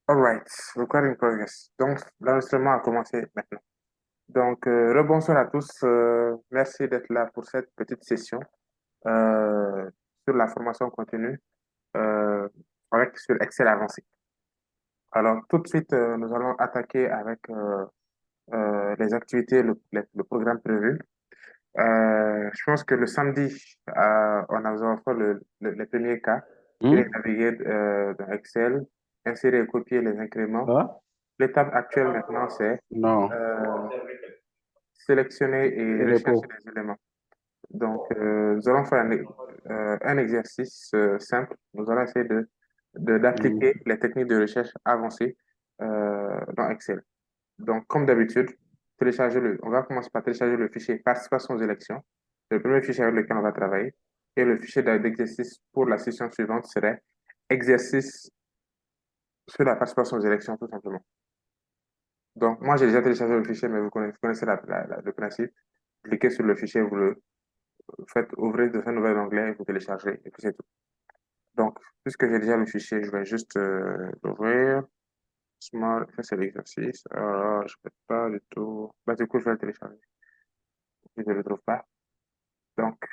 All right, recording progress. Donc, l'enregistrement a commencé maintenant. Donc, rebonsoir à tous. Merci d'être là pour cette petite session euh, sur la formation continue euh, sur Excel avancé. Alors, tout de suite, nous allons attaquer avec les activités, le programme prévu. Je pense que le samedi, nous avons fait les premiers cas. Il est Hmm? navigué dans Excel, insérer et copier les incréments. Ah? L'étape actuelle maintenant, c'est Non, euh, sélectionner et c'est rechercher repos. des éléments. Donc, nous allons faire un exercice simple. Nous allons essayer d'appliquer Hmm. les techniques de recherche avancées dans Excel. Donc, comme d'habitude, on va commencer par télécharger le fichier participation aux élections. C'est le premier fichier avec lequel on va travailler. Et le fichier d'exercice pour la session suivante serait exercice sur la participation aux élections, tout simplement. Donc, moi, j'ai déjà téléchargé le fichier, mais vous connaissez le principe. Cliquez sur le fichier, vous le faites ouvrir dans un nouvel onglet, vous téléchargez, et puis c'est tout. Donc, puisque j'ai déjà le fichier, je vais juste l'ouvrir. Small, ça c'est l'exercice. Alors, je ne peux pas du tout. Bah, du coup, je vais le télécharger. Je ne le trouve pas. Donc,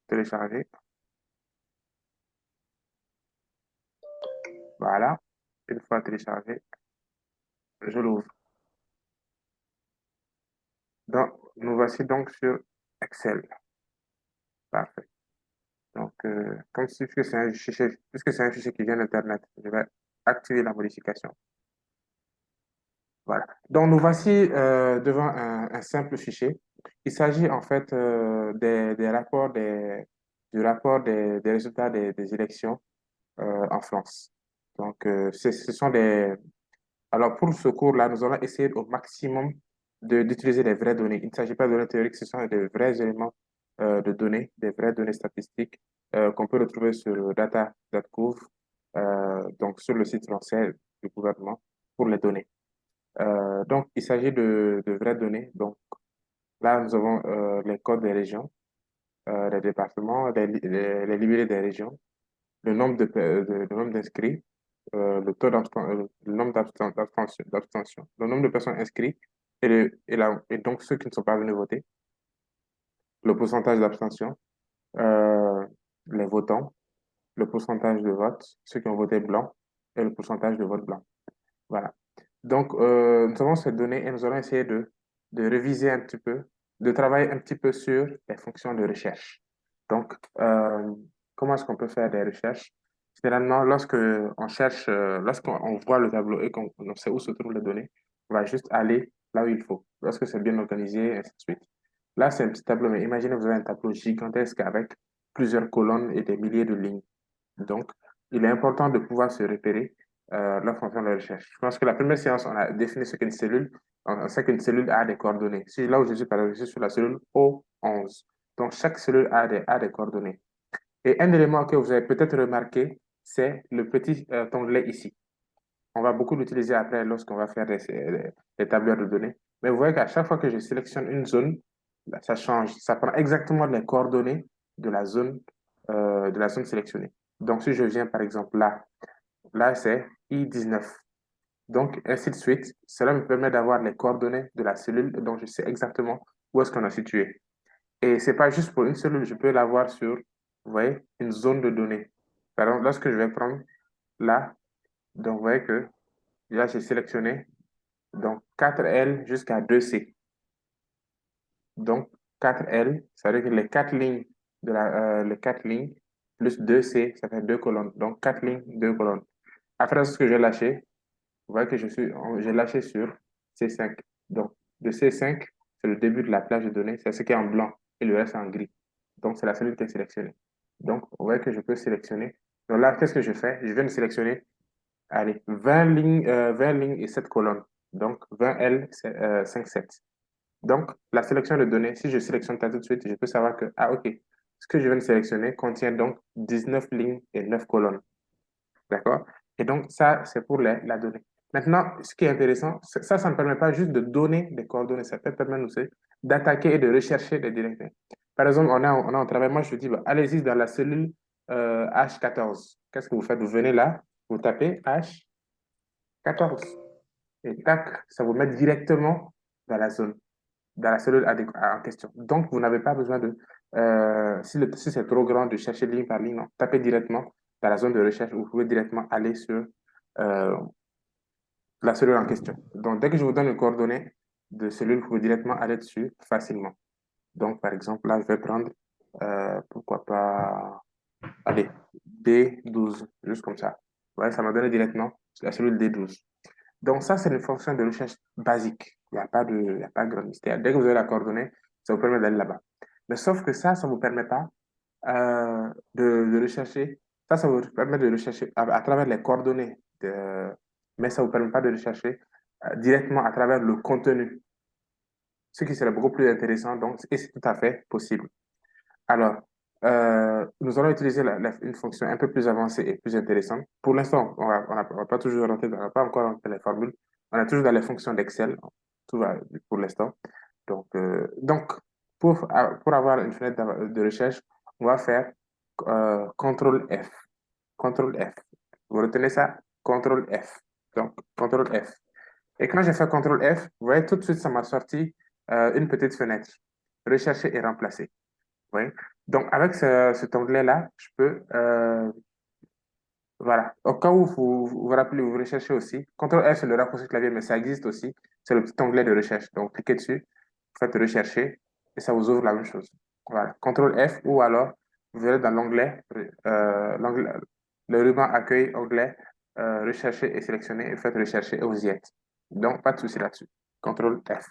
télécharger. Voilà. Une fois téléchargé, je l'ouvre. Donc, nous voici donc sur Excel. Parfait. Donc, puisque c'est un fichier qui vient d'Internet, je vais activer la modification. Voilà. Donc, nous voici devant un simple fichier. Il s'agit en fait des rapports du rapport des résultats des élections en France. Donc, ce sont des... Alors, pour ce cours-là, nous allons essayer au maximum d'utiliser les vraies données. Il ne s'agit pas de données théoriques, ce sont des vrais éléments de données, des vraies données statistiques qu'on peut retrouver sur data.gouv, donc sur le site français du gouvernement pour les données. Donc, il s'agit de vraies données. Donc, là, nous avons les codes des régions, les départements, les libellés des régions, le nombre d'inscrits, le nombre d'abstention, le nombre de personnes inscrites et donc ceux qui ne sont pas venus voter, le pourcentage d'abstention, euh, les votants, le pourcentage de vote, ceux qui ont voté blanc et le pourcentage de vote blanc. Voilà. Donc, nous avons ces données et nous allons essayer de réviser un petit peu, de travailler un petit peu sur les fonctions de recherche. Donc, comment est-ce qu'on peut faire des recherches? Généralement, lorsqu'on voit le tableau et qu'on sait où se trouvent les données, on va juste aller là où il faut, lorsque c'est bien organisé, et ainsi de suite. Là, c'est un petit tableau, mais imaginez vous avez un tableau gigantesque avec plusieurs colonnes et des milliers de lignes. Donc, il est important de pouvoir se repérer leur fonction de recherche. Je pense que la première séance, on a défini ce qu'est une cellule. On sait qu'une cellule a des coordonnées. Si là où je suis, par exemple, je suis sur la cellule O11. Donc, chaque cellule a des coordonnées. Et un élément que vous avez peut-être remarqué, c'est le petit onglet ici. On va beaucoup l'utiliser après lorsqu'on va faire des tableurs de données. Mais vous voyez qu'à chaque fois que je sélectionne une zone, là, ça change. Ça prend exactement les coordonnées de la zone sélectionnée. Donc, si je viens par exemple là c'est I19. Donc, ainsi de suite. Cela me permet d'avoir les coordonnées de la cellule, donc je sais exactement où est-ce qu'on a situé. Et c'est pas juste pour une cellule, je peux l'avoir sur, vous voyez, une zone de données. Par exemple, lorsque je vais prendre là, donc vous voyez que là, j'ai sélectionné donc 4L jusqu'à 2C. Donc 4L, ça veut dire que les quatre lignes plus 2C, ça fait deux colonnes. Donc 4 lignes, deux colonnes. Après ce que j'ai lâché, vous voyez que j'ai lâché sur C5. Donc de C5, c'est le début de la plage de données, c'est ce qui est en blanc et le reste en gris. Donc c'est la cellule qui est sélectionnée. Donc vous voyez que je peux sélectionner. Donc là, qu'est-ce que je fais? Je viens de sélectionner, allez, 20 lignes et 7 colonnes. Donc 20L, c'est 5, 7. Donc, la sélection de données, si je sélectionne ça tout de suite, je peux savoir que, ah, OK, ce que je viens de sélectionner contient donc 19 lignes et 9 colonnes. D'accord? Et donc, ça, c'est pour la donnée. Maintenant, ce qui est intéressant, ça ne permet pas juste de donner des coordonnées, ça peut permettre aussi d'attaquer et de rechercher des directions. Par exemple, on est en travail. Moi, je dis, bah, allez-y dans la cellule H14. Qu'est-ce que vous faites? Vous venez là, vous tapez H14. Et tac, ça vous met directement dans la zone, dans la cellule en question. Donc, vous n'avez pas besoin de, si c'est trop grand, de chercher ligne par ligne, non. Tapez directement dans la zone de recherche. Vous pouvez directement aller sur euh, la cellule en question. Donc, dès que je vous donne les coordonnées de cellule, vous pouvez directement aller dessus facilement. Donc, par exemple, là, je vais prendre, pourquoi pas, allez, D12, juste comme ça. Ouais, ça m'a donné directement la cellule D12. Donc, ça, c'est une fonction de recherche basique. Il y a pas de grand mystère. Dès que vous avez la coordonnée, ça vous permet d'aller là-bas. Mais sauf que ça ne vous permet pas de rechercher. Ça vous permet de rechercher à travers les coordonnées, mais ça ne vous permet pas de rechercher directement à travers le contenu, ce qui serait beaucoup plus intéressant. Donc, et c'est tout à fait possible. Alors, nous allons utiliser une fonction un peu plus avancée et plus intéressante. Pour l'instant, on va pas toujours rentrer on va pas encore rentrer dans les formules. On est toujours dans les fonctions d'Excel. Tout va pour l'instant. Donc pour avoir une fenêtre de recherche, on va faire CTRL F. CTRL F. Vous retenez ça? CTRL F. Donc, CTRL F. Et quand j'ai fait CTRL F, vous voyez, tout de suite, ça m'a sorti une petite fenêtre. Rechercher et remplacer. Oui. Donc, avec cet onglet-là, je peux, voilà. Au cas où vous rappelez, vous recherchez aussi, CTRL F, c'est le raccourci clavier, mais ça existe aussi. C'est le petit onglet de recherche. Donc, cliquez dessus, vous faites rechercher et ça vous ouvre la même chose. Voilà. CTRL F ou alors, vous verrez dans l'onglet, le ruban accueil, onglet, rechercher et sélectionner et vous faites rechercher et vous y êtes. Donc, pas de souci là-dessus. CTRL F.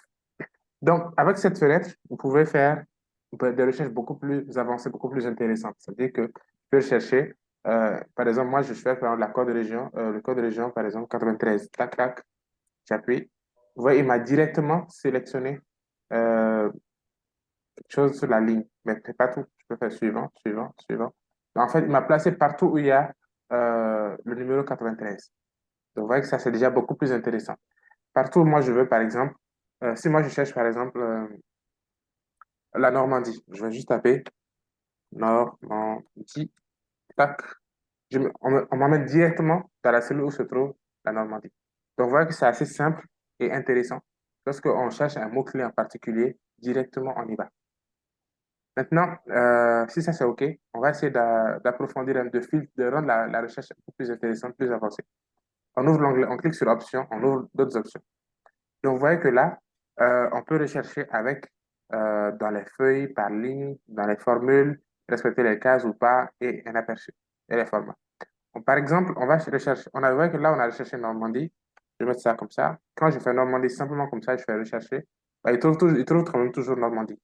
Donc, avec cette fenêtre, vous pouvez faire des recherches beaucoup plus avancées, beaucoup plus intéressantes. C'est-à-dire que je peux chercher, par exemple, moi, je fais par exemple, le code de région, par exemple, 93. Tac, tac, j'appuie. Vous voyez, il m'a directement sélectionné euh, quelque chose sur la ligne, mais pas tout. Je peux faire suivant, suivant, suivant. En fait, il m'a placé partout où il y a le numéro 93. Donc, vous voyez que ça, c'est déjà beaucoup plus intéressant. Partout où moi, je veux, par exemple, si moi, je cherche, par exemple, la Normandie. Je vais juste taper Normandie. Tac. On m'emmène directement dans la cellule où se trouve la Normandie. Donc, vous voyez que c'est assez simple et intéressant. Lorsqu'on cherche un mot-clé en particulier, directement, on y va. Maintenant, si ça c'est OK, on va essayer d'approfondir, de rendre la recherche un peu plus intéressante, plus avancée. On ouvre l'onglet, on clique sur Options, on ouvre d'autres options. Donc, vous voyez que là, on peut rechercher avec dans les feuilles, par ligne, dans les formules, respecter les cases ou pas, et un aperçu, et les formats. Donc, par exemple, on va rechercher, on a vu que là, on a recherché Normandie. Je vais mettre ça comme ça. Quand je fais Normandie simplement comme ça, je fais rechercher, bah, il trouve quand même toujours Normandie.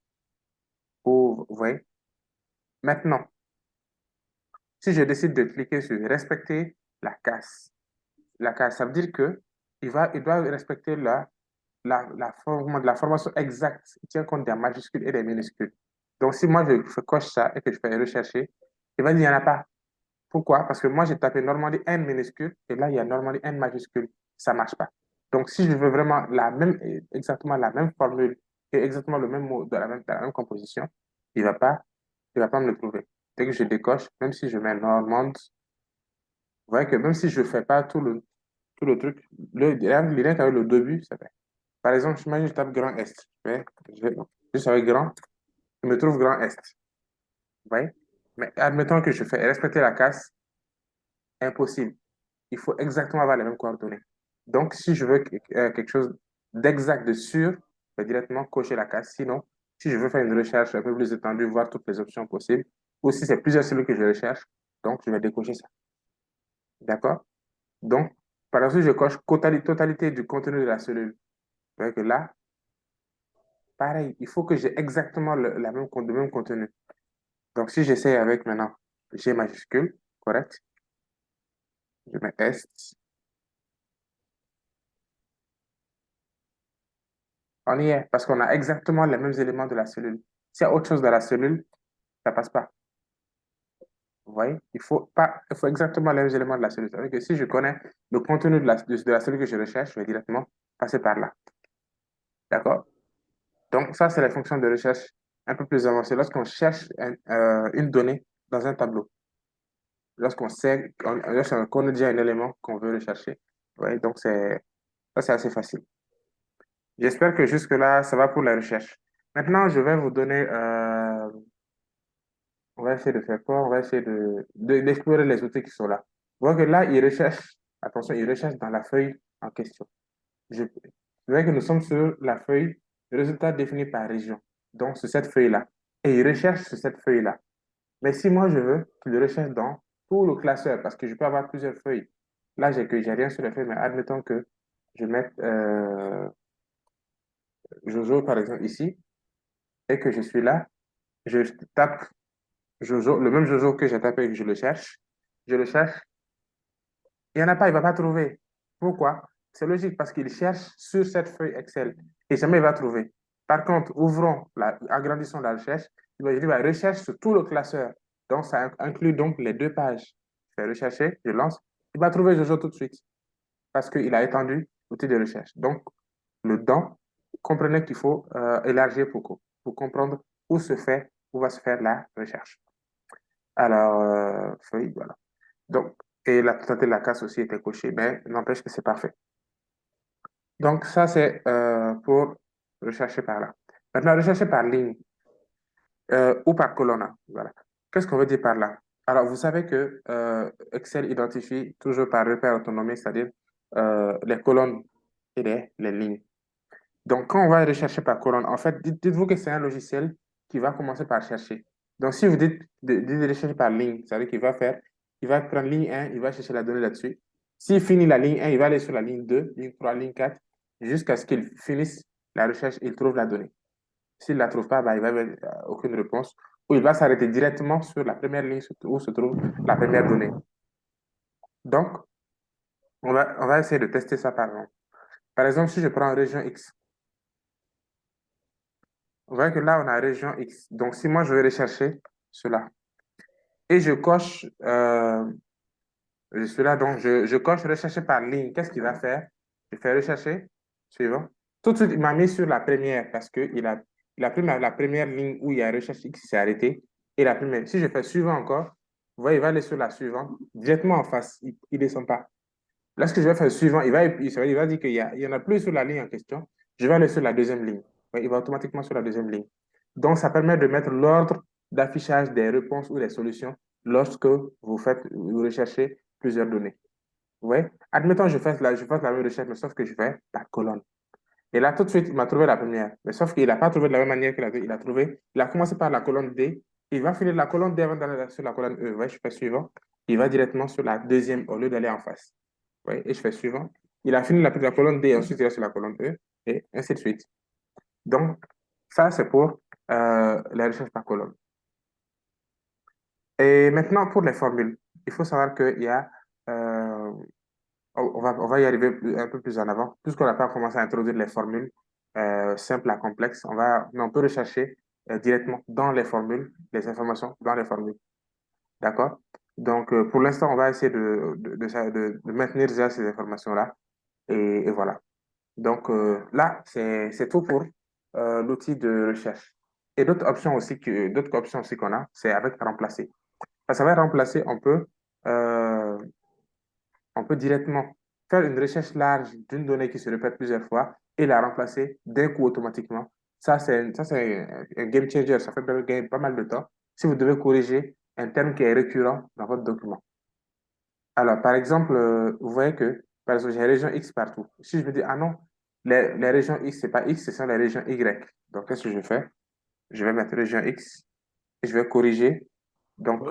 Vous voyez? Maintenant, si je décide de cliquer sur respecter la case, ça veut dire que il doit respecter la formation exacte, il tient compte des majuscules et des minuscules. Donc, si moi, coche ça et que je fais rechercher, il va dire, il n'y en a pas. Pourquoi? Parce que moi, j'ai tapé Normandie N minuscule et là, il y a Normandie N majuscule. Ça ne marche pas. Donc, si je veux vraiment exactement la même formule et exactement le même mot dans la même composition, il va pas me le trouver. Dès que je décoche, même si je mets Normande, vous voyez que même si je ne fais pas tout le truc, rien qu'avec le début, ça fait. Par exemple, j'imagine que je tape Grand Est. Juste avec Grand, je me trouve Grand Est. Vous voyez? Mais admettons que je fais respecter la case, impossible. Il faut exactement avoir les mêmes coordonnées. Donc, si je veux quelque chose d'exact, de sûr, je vais directement cocher la case. Sinon, si je veux faire une recherche un peu plus étendue, voir toutes les options possibles, ou si c'est plusieurs cellules que je recherche, donc je vais décocher ça. D'accord? Donc, par la suite, je coche totalité du contenu de la cellule. Vous voyez que là, pareil, il faut que j'ai exactement le même contenu. Donc, si j'essaie avec maintenant G majuscule, correct, je mets S, on y est, parce qu'on a exactement les mêmes éléments de la cellule. S'il y a autre chose dans la cellule, ça passe pas. Vous voyez, il faut exactement les mêmes éléments de la cellule. C'est-à-dire que si je connais le contenu de la cellule que je recherche, je vais directement passer par là. D'accord? Donc, ça, c'est la fonction de recherche un peu plus avancé lorsqu'on cherche une donnée dans un tableau. Lorsqu'on sait, lorsqu'on a déjà un élément qu'on veut rechercher. Ouais, donc, ça, c'est assez facile. J'espère que jusque-là, ça va pour la recherche. Maintenant, je vais vous donner, on va essayer de faire quoi? On va essayer d'explorer les outils qui sont là. Vous voyez que là, il recherche, attention, il recherche dans la feuille en question. Vous voyez que nous sommes sur la feuille, le résultat défini par région. Donc, sur cette feuille-là. Et il recherche sur cette feuille-là. Mais si moi, je veux qu'il recherche dans tout le classeur, parce que je peux avoir plusieurs feuilles. Là, j'ai rien sur la feuille, mais admettons que je mette Jojo, par exemple, ici, et que je suis là, je tape Jojo, le même Jojo que j'ai tapé et que je le cherche, il n'y en a pas, il ne va pas trouver. Pourquoi? C'est logique, parce qu'il cherche sur cette feuille Excel et jamais il va trouver. Par contre, agrandissons la recherche, il va dire recherche sur tout le classeur. Donc, ça inclut donc les deux pages. Je vais rechercher, je lance, il va trouver Jojo tout de suite, parce qu'il a étendu l'outil de recherche. Donc, le dans, comprenez qu'il faut élargir pour comprendre où va se faire la recherche. Alors, feuille, voilà. Donc, et la totalité de la case aussi était cochée, mais n'empêche que c'est parfait. Donc, ça, c'est pour rechercher par là. Maintenant, rechercher par ligne ou par colonne. Voilà. Qu'est-ce qu'on veut dire par là? Alors, vous savez que Excel identifie toujours par repère autonomé, c'est-à-dire les colonnes et les lignes. Donc, quand on va rechercher par colonne, en fait, dites-vous que c'est un logiciel qui va commencer par chercher. Donc, si vous dites de rechercher par ligne, ça veut dire il va prendre ligne 1, il va chercher la donnée là-dessus. S'il finit la ligne 1, il va aller sur la ligne 2, ligne 3, ligne 4, jusqu'à ce qu'il finisse la recherche, il trouve la donnée. S'il ne la trouve pas, bah, il va avoir aucune réponse, ou il va s'arrêter directement sur la première ligne où se trouve la première donnée. Donc, on va essayer de tester ça par exemple. Par exemple, si je prends région X, vous voyez que là, on a région X. Donc, si moi, je vais rechercher cela et je coche, je suis là, donc je coche rechercher par ligne. Qu'est-ce qu'il va faire? Je fais rechercher, suivant. Tout de suite, il m'a mis sur la première parce il a pris la première ligne où il y a recherche X, il s'est arrêté. Et la première, si je fais suivant encore, vous voyez, il va aller sur la suivante, directement en face. Il ne descend pas. Lorsque je vais faire suivant, il va dire il y en a plus sur la ligne en question. Je vais aller sur la deuxième ligne. Oui, il va automatiquement sur la deuxième ligne. Donc, ça permet de mettre l'ordre d'affichage des réponses ou des solutions lorsque vous recherchez plusieurs données. Vous voyez? Admettons, je fasse la même recherche, mais sauf que je fais la colonne. Et là, tout de suite, il m'a trouvé la première. Mais sauf qu'il n'a pas trouvé de la même manière qu'il a trouvé. Il a commencé par la colonne D. Il va finir la colonne D avant d'aller sur la colonne E. Vous voyez, je fais suivant. Il va directement sur la deuxième au lieu d'aller en face. Oui, et je fais suivant. Il a fini la colonne D, ensuite il est sur la colonne E, et ainsi de suite. Donc, ça, c'est pour la recherche par colonne. Et maintenant, pour les formules, il faut savoir qu'il y a, on va y arriver un peu plus en avant, puisqu'on n'a pas commencé à introduire les formules simples à complexes, on peut rechercher directement dans les formules, les informations dans les formules. D'accord? Donc, pour l'instant, on va essayer de maintenir déjà ces informations-là. Et voilà. Donc là, c'est tout pour l'outil de recherche. Et d'autres options aussi qu'on a, c'est avec remplacer. Parce qu'avec remplacer, euh, on peut directement faire une recherche large d'une donnée qui se répète plusieurs fois et la remplacer d'un coup automatiquement. Ça, c'est un game changer. Ça fait gagner pas mal de temps si vous devez corriger un terme qui est récurrent dans votre document. Alors, par exemple, vous voyez que, par exemple, j'ai région X partout. Si je me dis, ah non, les régions X, c'est pas X, ce sont les régions Y. Donc, qu'est-ce que je fais? Je vais mettre région X et je vais corriger, donc,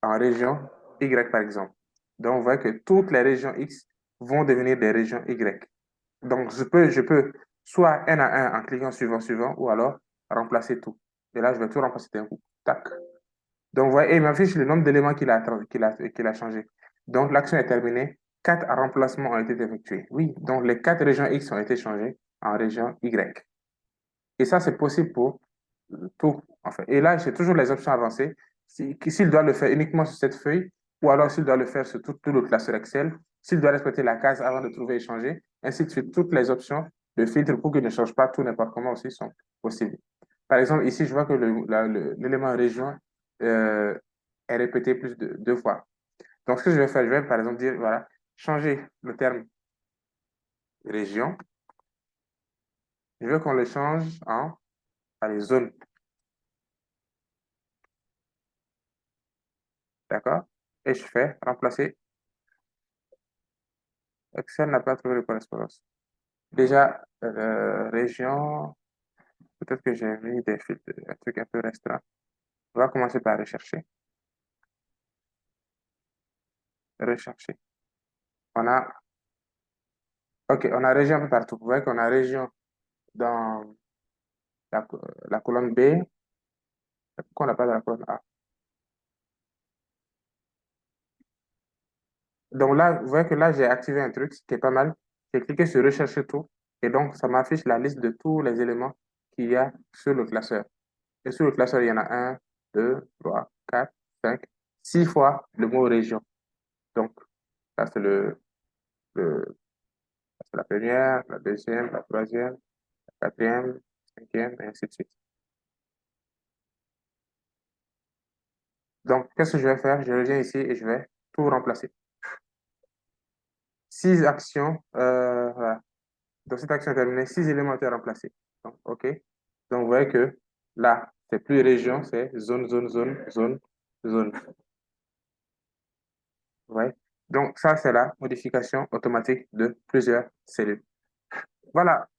en région Y, par exemple. Donc, vous voyez que toutes les régions X vont devenir des régions Y. Donc, je peux soit un à un en cliquant suivant, ou alors remplacer tout. Et là, je vais tout remplacer d'un coup. Tac. Donc, vous voyez, il m'affiche le nombre d'éléments qu'il a changé. Donc, l'action est terminée. 4 remplacements ont été effectués. Oui, donc les 4 régions X ont été changées en région Y. Et ça, c'est possible pour tout, en fait. Et là, j'ai toujours les options avancées. S'il doit le faire uniquement sur cette feuille, ou alors s'il doit le faire sur tout le classeur Excel, s'il doit respecter la case avant de trouver et changer, ainsi de suite, toutes les options de filtre pour qu'il ne change pas tout n'importe comment aussi sont possibles. Par exemple, ici, je vois que l'élément région euh, est répété plus de 2 fois. Donc, ce que je vais faire, je vais par exemple dire, voilà, changer le terme région. Je veux qu'on le change en allez, zone. D'accord? Et je fais remplacer. Excel n'a pas trouvé de correspondance. Déjà, région, peut-être que j'ai mis un truc un peu restreint. On va commencer par rechercher. Rechercher. On a, ok, on a région un peu partout. Vous voyez qu'on a région dans la colonne B. Pourquoi on n'a pas dans la colonne A? Donc là, vous voyez que là, j'ai activé un truc qui est pas mal. J'ai cliqué sur rechercher tout. Et donc, ça m'affiche la liste de tous les éléments qu'il y a sur le classeur. Et sur le classeur, il y en a un, deux, trois, quatre, cinq, 6 fois le mot région. Donc, ça, c'est la première, la deuxième, la troisième, la quatrième, cinquième, et ainsi de suite. Donc, qu'est-ce que je vais faire? Je reviens ici et je vais tout remplacer. 6 actions, voilà. Donc, cette action est terminée, 6 éléments étaient remplacés. Donc, OK. Donc, vous voyez que là, c'est plus région, c'est zone, zone, zone, zone, zone. Ouais. Donc, ça, c'est la modification automatique de plusieurs cellules. Voilà.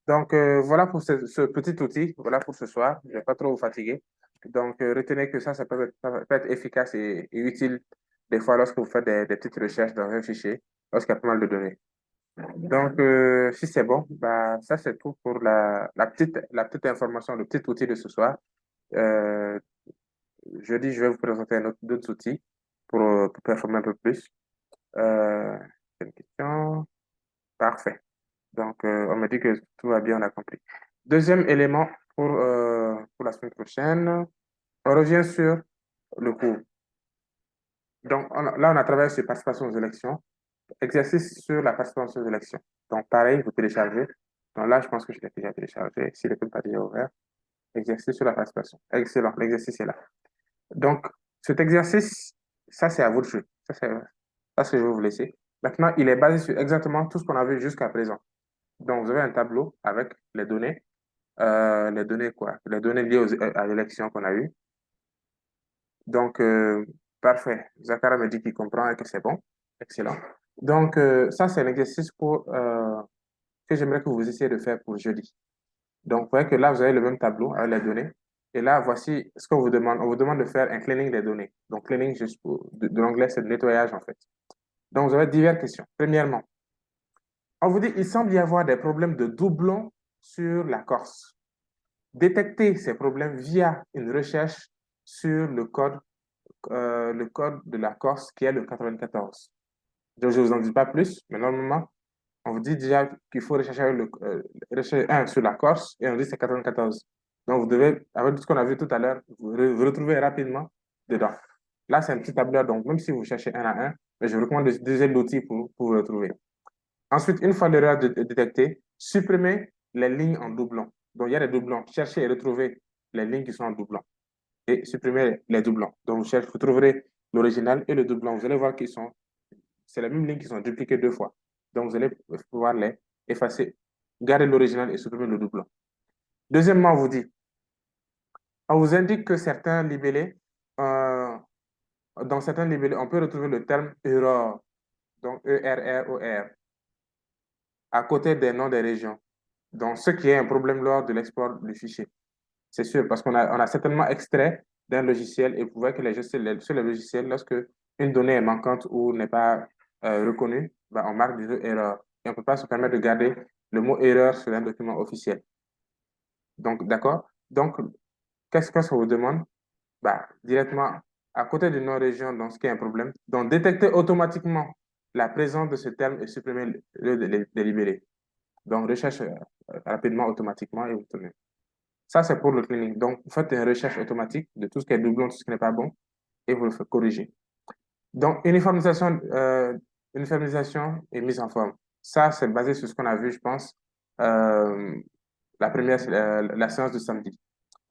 Donc, voilà pour ce petit outil. Voilà pour ce soir. Je ne vais pas trop vous fatiguer. Donc, retenez que ça peut être efficace et utile des fois lorsque vous faites des petites recherches dans un fichier, lorsqu'il y a pas mal de données. Donc, si c'est bon, bah, ça, c'est tout pour la petite information, le petit outil de ce soir. Euh, Jeudi, je vais vous présenter d'autres outils pour performer un peu plus. Euh, c'est une question. Parfait. Donc, on me dit que tout va bien, on a compris. Deuxième élément pour la semaine prochaine, on revient sur le cours. Donc, là, on a travaillé sur participation aux élections, exercice sur la participation aux élections. Donc, pareil, vous téléchargez. Donc là, je pense que je l'ai déjà téléchargé. Si le n'est pas déjà ouvert, exercice sur la participation. Excellent, l'exercice est là. Donc, cet exercice, ça, c'est à vous de jouer. Ça, c'est ce que je vais vous laisser. Maintenant, il est basé sur exactement tout ce qu'on a vu jusqu'à présent. Donc, vous avez un tableau avec les données. Les données quoi? Les données liées à l'élection qu'on a eue. Donc, parfait. Zachara me dit qu'il comprend et que c'est bon. Excellent. Donc, ça, c'est un exercice que j'aimerais que vous essayiez de faire pour jeudi. Donc, vous voyez que là, vous avez le même tableau avec les données. Et là, voici ce qu'on vous demande. On vous demande de faire un cleaning des données. Donc, cleaning, juste de l'anglais, c'est le nettoyage, en fait. Donc, vous avez diverses questions. Premièrement, on vous dit, il semble y avoir des problèmes de doublons sur la Corse. Détecter ces problèmes via une recherche sur le code de la Corse qui est le 94. Donc, je ne vous en dis pas plus, mais normalement, on vous dit déjà qu'il faut rechercher un sur la Corse et on dit c'est 94. Donc, vous devez, avec tout ce qu'on a vu tout à l'heure, vous retrouvez rapidement dedans. Là, c'est un petit tableur, donc même si vous cherchez un à un, mais je vous recommande d'utiliser l'outil pour vous retrouver. Ensuite, une fois l'erreur détectée, supprimez les lignes en doublon. Donc, il y a des doublons. Cherchez et retrouvez les lignes qui sont en doublon et supprimez les doublons. Donc, vous trouverez l'original et le doublon. Vous allez voir c'est les mêmes lignes qui sont dupliquées 2 fois. Donc, vous allez pouvoir les effacer, garder l'original et supprimer le doublon. Deuxièmement, on vous indique que dans certains libellés, on peut retrouver le terme error, donc ERROR, à côté des noms des régions. Donc, ce qui est un problème lors de l'export du fichier. C'est sûr, parce qu'on a certainement extrait d'un logiciel et vous voyez que sur les logiciels, lorsque une donnée est manquante ou n'est pas reconnue, ben, on marque du erreur. Et on ne peut pas se permettre de garder le mot erreur sur un document officiel. Donc, d'accord? Donc, qu'est-ce que ça vous demande? Bah, directement à côté de nos régions, dans ce qui est un problème, donc détecter automatiquement la présence de ce terme et supprimer les libellés. Donc, recherche rapidement, automatiquement et vous tournez. Ça, c'est pour le cleaning. Donc, vous faites une recherche automatique de tout ce qui est doublon, tout ce qui n'est pas bon, et vous le faites corriger. Donc, uniformisation et mise en forme. Ça, c'est basé sur ce qu'on a vu, je pense, euh, la séance de samedi.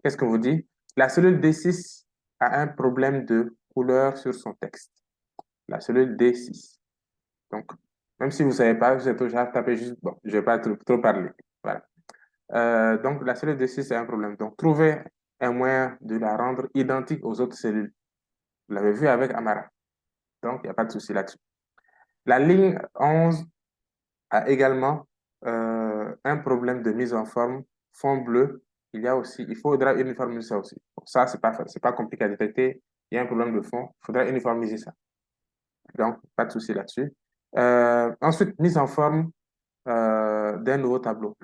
qu'est-ce qu'on vous dit? La cellule D6 a un problème de couleur sur son texte. La cellule D6. Donc, même si vous ne savez pas, vous êtes déjà tapé juste, bon, je ne vais pas trop parler. Voilà. Donc, la cellule D6 c'est un problème. Donc, trouvez un moyen de la rendre identique aux autres cellules. Vous l'avez vu avec Amara. Donc, il n'y a pas de souci là-dessus. La ligne 11 a également un problème de mise en forme fond bleu. Il faudra uniformiser ça aussi. Bon, ça, c'est pas compliqué à détecter. Il y a un problème de fond, il faudra uniformiser ça. Donc, pas de souci là-dessus. Ensuite, mise en forme d'un nouveau tableau.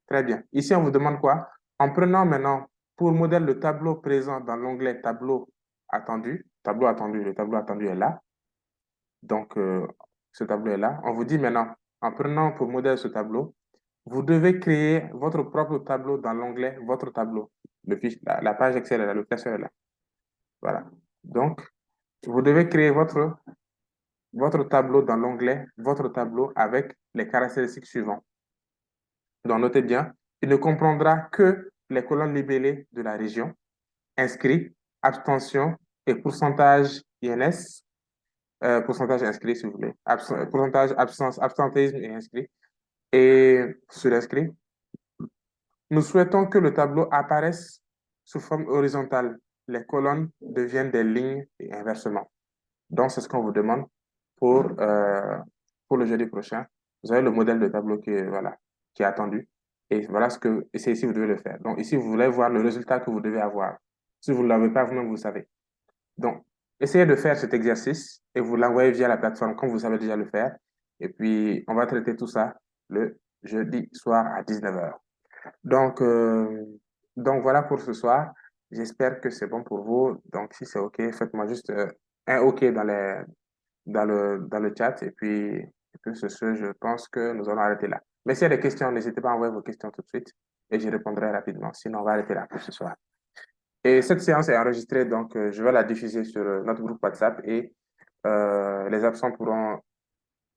Très bien. Ici, on vous demande quoi? En prenant maintenant pour modèle le tableau présent dans l'onglet tableau attendu, le tableau attendu est là. Donc, ce tableau est là. On vous dit maintenant, en prenant pour modèle ce tableau, vous devez créer votre propre tableau dans l'onglet Votre tableau. La page Excel est là, le classeur est là. Voilà. Donc, vous devez créer votre tableau dans l'onglet Votre tableau avec les caractéristiques suivantes. Donc, notez bien, il ne comprendra que les colonnes libellées de la région, inscrit, abstention et pourcentage INS, pourcentage inscrit si vous voulez, pourcentage absence, absentéisme et inscrit. Et sur l'inscrit, nous souhaitons que le tableau apparaisse sous forme horizontale. Les colonnes deviennent des lignes et inversement. Donc, c'est ce qu'on vous demande pour le jeudi prochain. Vous avez le modèle de tableau voilà, qui est attendu. Et voilà et c'est ici que vous devez le faire. Donc, ici, vous voulez voir le résultat que vous devez avoir. Si vous ne l'avez pas, vous-même, vous le savez. Donc, essayez de faire cet exercice et vous l'envoyez via la plateforme comme vous savez déjà le faire. Et puis, on va traiter tout ça le jeudi soir à 19h. Donc, voilà pour ce soir. J'espère que c'est bon pour vous. Donc, si c'est OK, faites-moi juste un OK dans le chat. Et puis je pense que nous allons arrêter là. Mais s'il y a des questions, n'hésitez pas à envoyer vos questions tout de suite et je répondrai rapidement. Sinon, on va arrêter là pour ce soir. Et cette séance est enregistrée, donc je vais la diffuser sur notre groupe WhatsApp et les absents pourront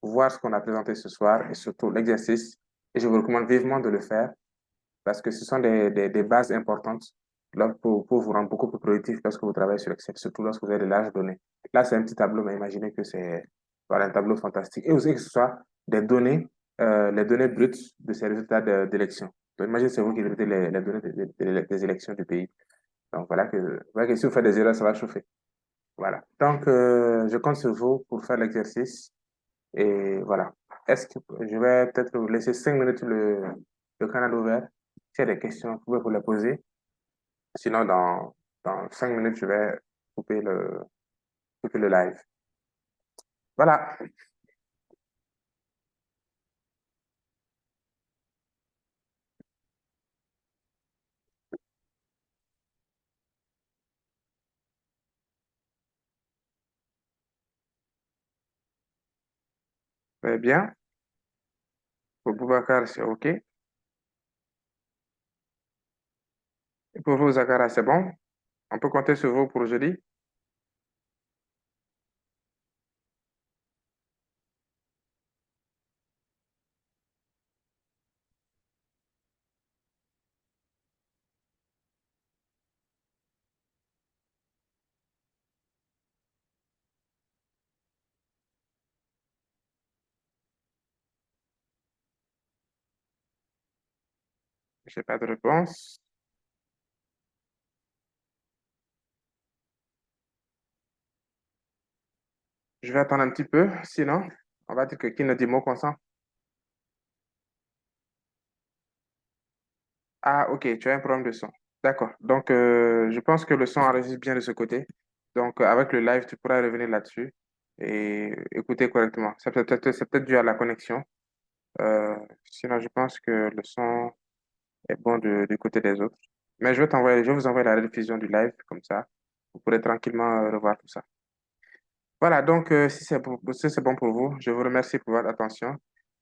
voir ce qu'on a présenté ce soir et surtout l'exercice. Et je vous recommande vivement de le faire parce que ce sont des bases importantes là, pour vous rendre beaucoup plus productif lorsque vous travaillez sur Excel, surtout lorsque vous avez de larges données. Là, c'est un petit tableau, mais imaginez que c'est voilà, un tableau fantastique. Et aussi que ce soit des données, les données brutes de ces résultats d'élection. Donc, imaginez, c'est vous qui traitez les données des élections du pays. Donc, voilà que si vous faites des erreurs, ça va chauffer. Voilà. Donc, je compte sur vous pour faire l'exercice. Et voilà. Est-ce que je vais peut-être vous laisser 5 minutes le canal ouvert? S'il y a des questions, vous pouvez vous les poser. Sinon, dans 5 minutes, je vais couper le live. Voilà. Très bien. Pour Boubacar, c'est OK. Et pour vous, Zachara, c'est bon? On peut compter sur vous pour jeudi? Je n'ai pas de réponse. Je vais attendre un petit peu. Sinon, on va dire que qui ne dit mot consent. Ah, OK, tu as un problème de son. D'accord. Donc, je pense que le son enregistre bien de ce côté. Donc, avec le live, tu pourras revenir là-dessus et écouter correctement. C'est peut-être dû à la connexion. Sinon, je pense que le son est bon du côté des autres. Mais je vais vous envoyer la rediffusion du live, comme ça, vous pourrez tranquillement revoir tout ça. Voilà, donc, si c'est bon pour vous, je vous remercie pour votre attention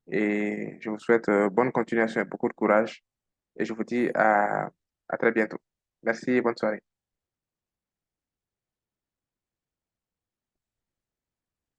et je vous souhaite bonne continuation et beaucoup de courage. Et je vous dis à très bientôt. Merci et bonne soirée.